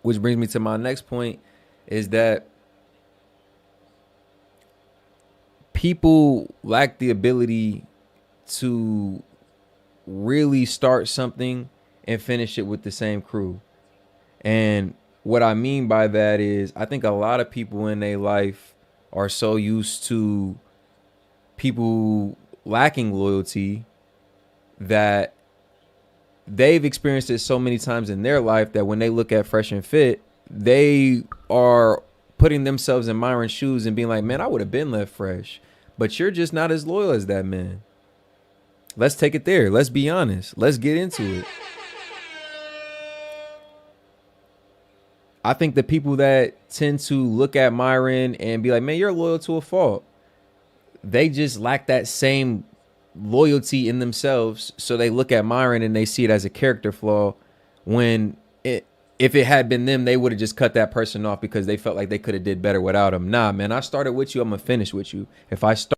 which brings me to my next point, is that people lack the ability to really start something and finish it with the same crew. And what I mean by that is I think a lot of people in their life are so used to people lacking loyalty that they've experienced it so many times in their life that when they look at Fresh and Fit, they are putting themselves in Myron's shoes and being like, man, I would have been left Fresh, but you're just not as loyal as that man. Let's take it there. Let's be honest. Let's get into it. I think the people that tend to look at Myron and be like, man, you're loyal to a fault, they just lack that same loyalty in themselves. So they look at Myron and they see it as a character flaw when if it had been them, they would have just cut that person off because they felt like they could have did better without him. Nah, man, I started with you. I'm going to finish with you. If I start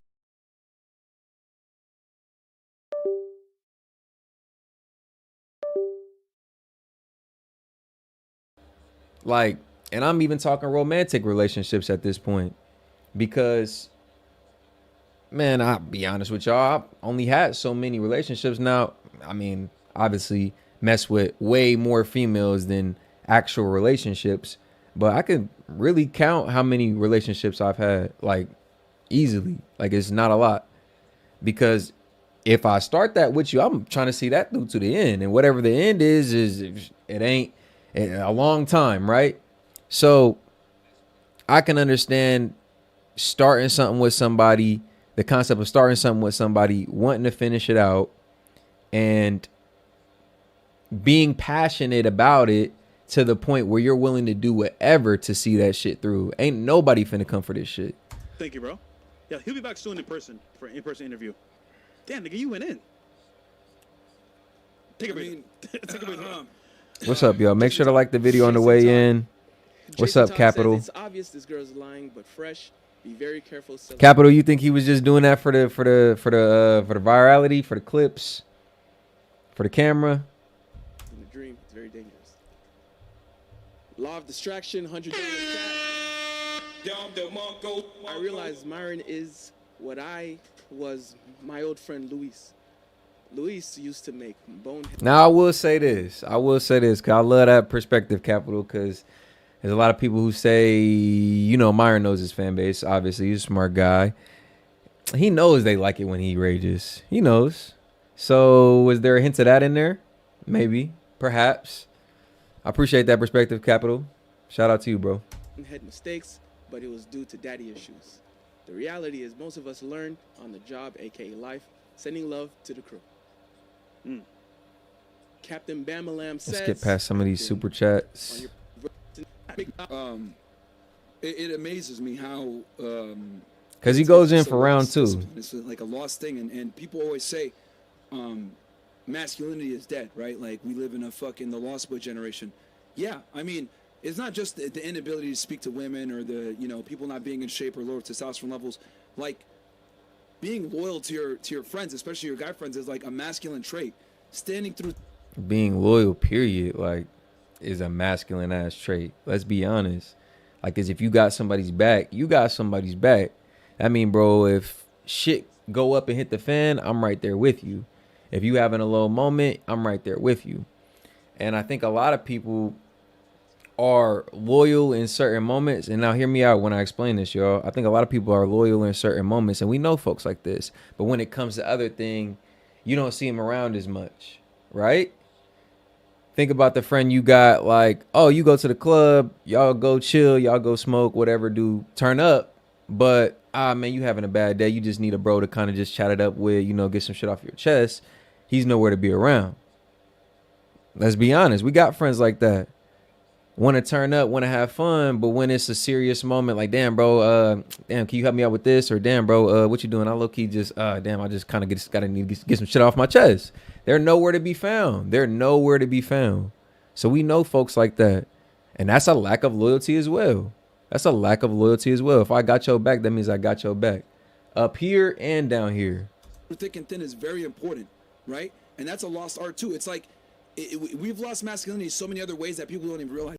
like, and I'm even talking romantic relationships at this point because, man, I'll be honest with y'all, I've only had so many relationships. Now, I mean, obviously mess with way more females than actual relationships, but I could really count how many relationships I've had, like, easily. Like, it's not a lot because if I start that with you, I'm trying to see that through to the end, and whatever the end is it ain't a long time, right? So I can understand starting something with somebody, the concept of starting something with somebody, wanting to finish it out and being passionate about it to the point where you're willing to do whatever to see that shit through. Ain't nobody finna come for this shit. Thank you, bro. Yeah, he'll be back soon in person for an in-person interview. Damn, nigga, you went in. Take a break. Take a break. What's up, y'all? Make sure to like the video on the way in. What's up, Capital? It's obvious this girl's lying, but Fresh, be very careful. Capital, you think he was just doing that for the virality, for the clips, for the camera? In the dream, it's very dangerous. Law of distraction, $100 I realized Myron is what I was my old friend Luis. Luis used to make bonehead. Now I will say this, because I love that perspective, Capital, because there's a lot of people who say, you know, Myron knows his fan base. Obviously, he's a smart guy. He knows they like it when he rages. He knows. So was there a hint of that in there? Maybe, perhaps. I appreciate that perspective, Capital. Shout out to you, bro. Had mistakes, but it was due to daddy issues. The reality is most of us learn on the job, aka life. Sending love to the crew. Captain Bamalam says. Let's get past some of these super chats. It amazes me how because he goes in for round two. It's like a lost thing, and people always say masculinity is dead, right? Like we live in the lost boy generation. Yeah, I mean, it's not just the inability to speak to women or the people not being in shape or lower testosterone levels. Like being loyal to your friends, especially your guy friends, is like a masculine trait. Standing through being loyal, period, like is a masculine ass trait. Let's be honest. Like, cause if you got somebody's back, you got somebody's back. I mean, bro, if shit go up and hit the fan, I'm right there with you. If you having a low moment, I'm right there with you. And I think a lot of people are loyal in certain moments. And now hear me out when I explain this, y'all. I think a lot of people are loyal in certain moments, and we know folks like this. But when it comes to other thing, you don't see them around as much, right? Think about the friend you got, like, oh, you go to the club, y'all go chill, y'all go smoke, whatever, do turn up. But, man, you having a bad day. You just need a bro to kind of just chat it up with, get some shit off your chest. He's nowhere to be around. Let's be honest. We got friends like that. Want to turn up, want to have fun, but when it's a serious moment, like, damn, bro, can you help me out with this? Or damn, bro, what you doing? I low key just, damn, I just kind of need to get some shit off my chest. They're nowhere to be found. They're nowhere to be found. So we know folks like that, and that's a lack of loyalty as well. That's a lack of loyalty as well. If I got your back, that means I got your back, up here and down here. Thick and thin is very important, right? And that's a lost art too. It's like we've lost masculinity so many other ways that people don't even realize.